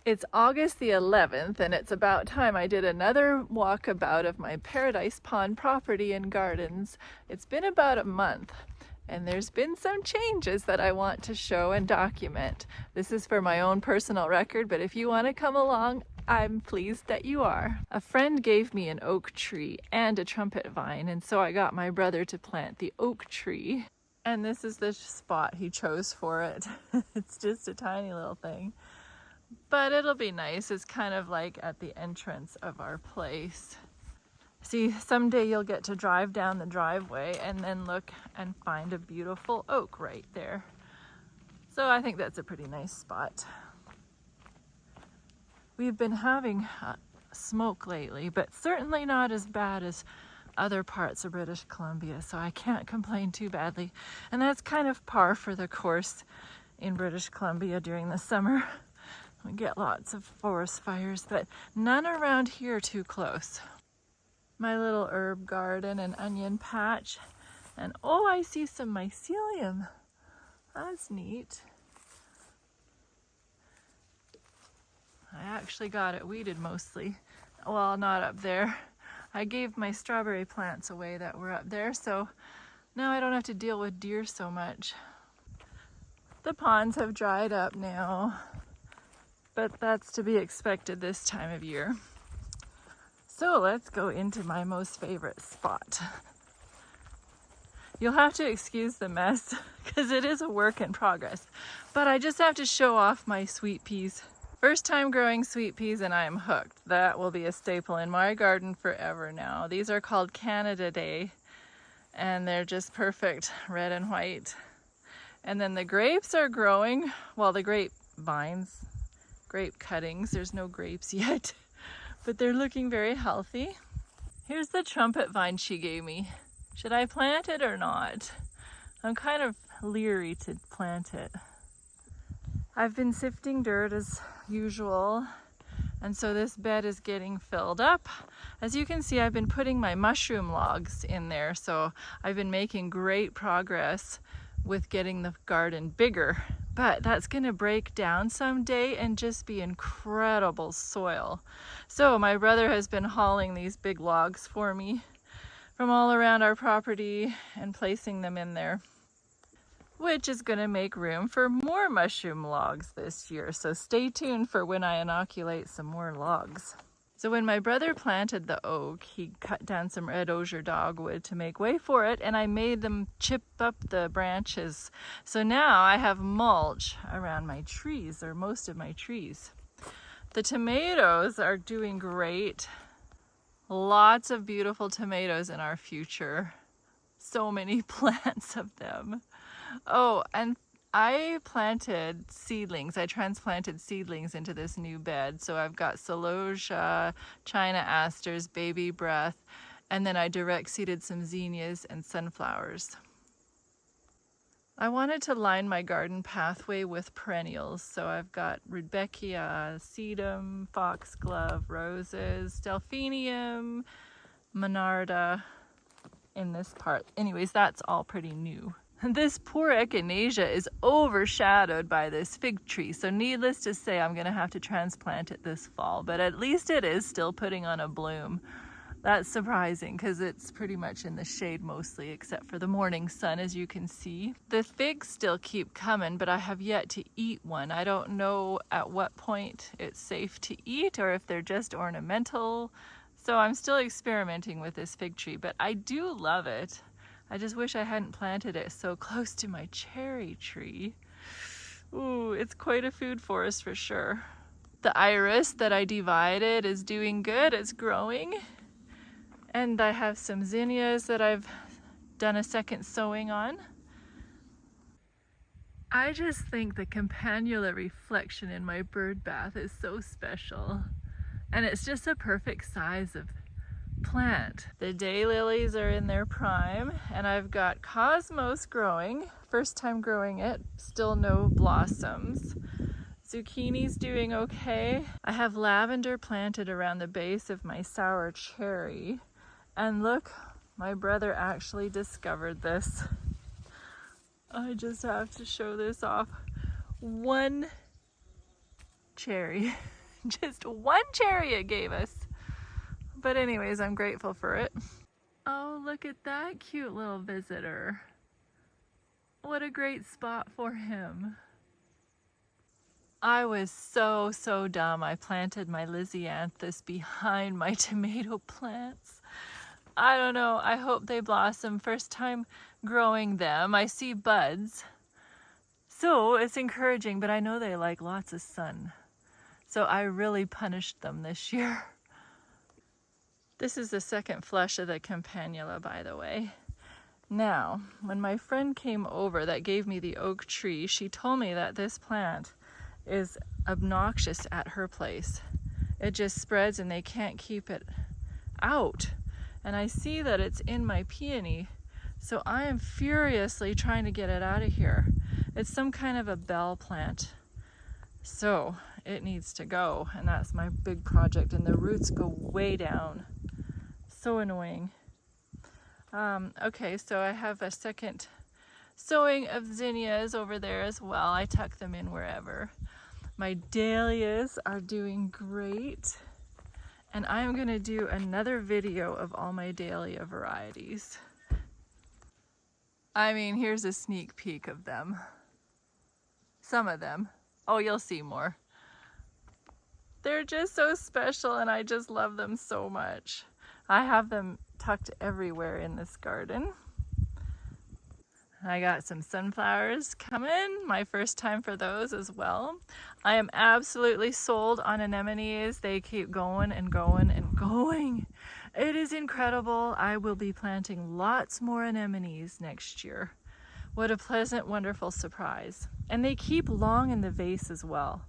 It's August the 11th, and it's about time I did another walkabout of my Paradise Pond property and gardens. It's been about a month, and there's been some changes that I want to show and document. This is for my own personal record, but if you want to come along, I'm pleased that you are. A friend gave me an oak tree and a trumpet vine, and so I got my brother to plant the oak tree. And this is the spot he chose for it. It's just a tiny little thing. But it'll be nice. It's kind of like at the entrance of our place. See, someday you'll get to drive down the driveway and then look and find a beautiful oak right there. So I think that's a pretty nice spot. We've been having smoke lately, but certainly not as bad as other parts of British Columbia, so I can't complain too badly. And that's kind of par for the course in British Columbia during the summer. We get lots of forest fires, but none around here too close. My little herb garden and onion patch. And oh, I see some mycelium. That's neat. I actually got it weeded mostly. Well, not up there. I gave my strawberry plants away that were up there, so now I don't have to deal with deer so much. The ponds have dried up now, but that's to be expected this time of year. So let's go into my most favorite spot. You'll have to excuse the mess because it is a work in progress, but I just have to show off my sweet peas. First time growing sweet peas and I'm hooked. That will be a staple in my garden forever now. These are called Canada Day and they're just perfect, red and white. And then the grapes are growing, well, the grape vines, grape cuttings. There's no grapes yet, but they're looking very healthy. Here's the trumpet vine she gave me. Should I plant it or not? I'm kind of leery to plant it. I've been sifting dirt as usual, and so this bed is getting filled up. As you can see, I've been putting my mushroom logs in there, so I've been making great progress with getting the garden bigger. But that's gonna break down someday and just be incredible soil. So my brother has been hauling these big logs for me from all around our property and placing them in there, which is gonna make room for more mushroom logs this year. So stay tuned for when I inoculate some more logs. So when my brother planted the oak, he cut down some red osier dogwood to make way for it, and I made them chip up the branches. So now I have mulch around my trees, or most of my trees. The tomatoes are doing great. Lots of beautiful tomatoes in our future. So many plants of them. Oh, and I planted seedlings. I transplanted seedlings into this new bed. So I've got celosia, China asters, baby breath, and then I direct seeded some zinnias and sunflowers. I wanted to line my garden pathway with perennials. So I've got rudbeckia, sedum, foxglove, roses, delphinium, monarda in this part. Anyways, that's all pretty new. This poor echinacea is overshadowed by this fig tree, so needless to say I'm going to have to transplant it this fall, but at least it is still putting on a bloom. That's surprising because it's pretty much in the shade mostly, except for the morning sun, as you can see. The figs still keep coming, but I have yet to eat one. I don't know at what point it's safe to eat or if they're just ornamental, so I'm still experimenting with this fig tree, but I do love it. I just wish I hadn't planted it so close to my cherry tree. Ooh, it's quite a food forest for sure. The iris that I divided is doing good, it's growing. And I have some zinnias that I've done a second sowing on. I just think the campanula reflection in my bird bath is so special. And it's just a perfect size of plant. The daylilies are in their prime, and I've got cosmos growing. First time growing it, still no blossoms. Zucchini's doing okay. I have lavender planted around the base of my sour cherry. And look, my brother actually discovered this. I just have to show this off. One cherry. Just one cherry it gave us. But anyways, I'm grateful for it. Oh, look at that cute little visitor. What a great spot for him. I was so dumb. I planted my Lysianthus behind my tomato plants. I don't know, I hope they blossom. First time growing them. I see buds. So it's encouraging, but I know they like lots of sun. So I really punished them this year. This is the second flush of the campanula, by the way. Now, when my friend came over that gave me the oak tree, she told me that this plant is obnoxious at her place. It just spreads and they can't keep it out. And I see that it's in my peony, so I am furiously trying to get it out of here. It's some kind of a bell plant. So it needs to go, and that's my big project, and the roots go way down. So annoying. Okay, so I have a second sowing of zinnias over there as well. I tuck them in wherever. My dahlias are doing great. And I'm going to do another video of all my dahlia varieties. I mean, here's a sneak peek of them. Some of them. Oh, you'll see more. They're just so special and I just love them so much. I have them tucked everywhere in this garden. I got some sunflowers coming, my first time for those as well. I am absolutely sold on anemones. They keep going and going and going. It is incredible. I will be planting lots more anemones next year. What a pleasant, wonderful surprise. And they keep long in the vase as well.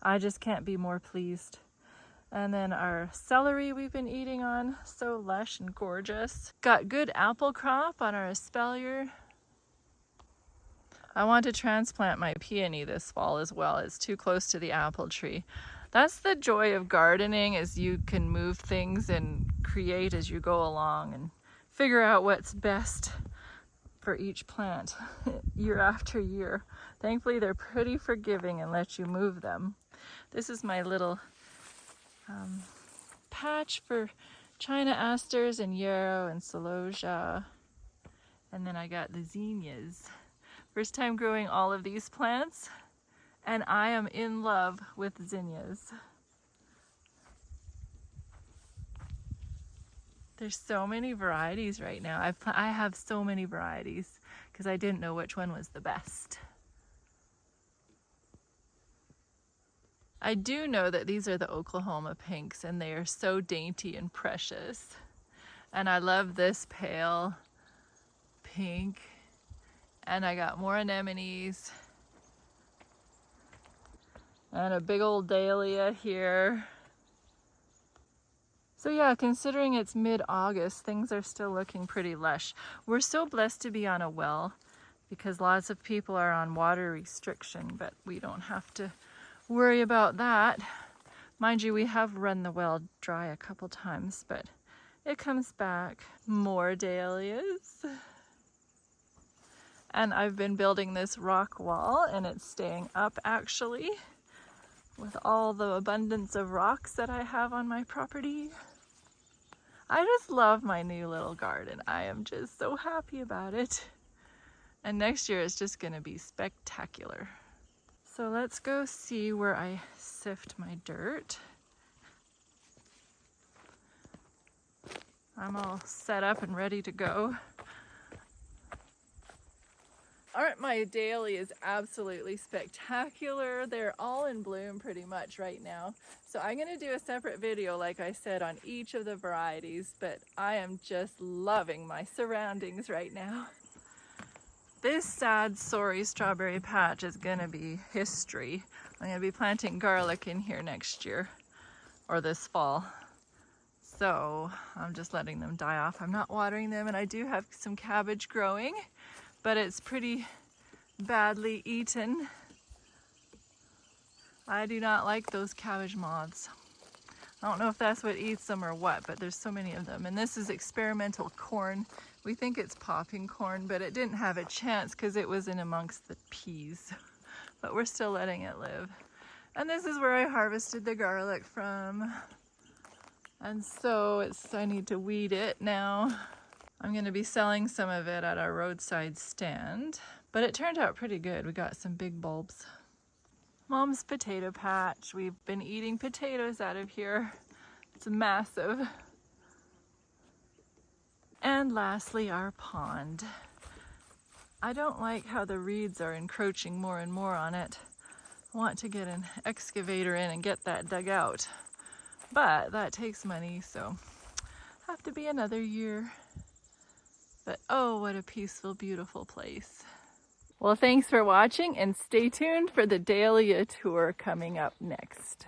I just can't be more pleased. And then our celery we've been eating on, so lush and gorgeous. Got good apple crop on our espalier. I want to transplant my peony this fall as well. It's too close to the apple tree. That's the joy of gardening, is you can move things and create as you go along and figure out what's best for each plant year after year. Thankfully, they're pretty forgiving and let you move them. This is my little patch for China asters and yarrow and celosia. And then I got the zinnias. First time growing all of these plants, and I am in love with zinnias. There's so many varieties right now. I have so many varieties because I didn't know which one was the best. I do know that these are the Oklahoma pinks, and they are so dainty and precious. And I love this pale pink. And I got more anemones. And a big old dahlia here. So yeah, considering it's mid-August, things are still looking pretty lush. We're so blessed to be on a well because lots of people are on water restriction, but we don't have to worry about that. Mind you, we have run the well dry a couple times, but it comes back. More dahlias. And I've been building this rock wall, and it's staying up actually with all the abundance of rocks that I have on my property. I just love my new little garden. I am just so happy about it. And next year it's just gonna be spectacular. So let's go see where I sift my dirt. I'm all set up and ready to go. All right, my dahlia is absolutely spectacular. They're all in bloom pretty much right now. So I'm gonna do a separate video, like I said, on each of the varieties, but I am just loving my surroundings right now. This sad, sorry strawberry patch is gonna be history. I'm gonna be planting garlic in here next year, or this fall. So I'm just letting them die off. I'm not watering them, and I do have some cabbage growing, but it's pretty badly eaten. I do not like those cabbage moths. I don't know if that's what eats them or what, but there's so many of them. And this is experimental corn. We think it's popping corn, but it didn't have a chance because it was in amongst the peas. But we're still letting it live. And this is where I harvested the garlic from. And so I need to weed it now. I'm going to be selling some of it at our roadside stand, but it turned out pretty good. We got some big bulbs. Mom's potato patch. We've been eating potatoes out of here. It's massive. And lastly, our pond. I don't like how the reeds are encroaching more and more on it. I want to get an excavator in and get that dug out. But that takes money, so have to be another year. But oh, what a peaceful, beautiful place. Well, thanks for watching and stay tuned for the dahlia tour coming up next.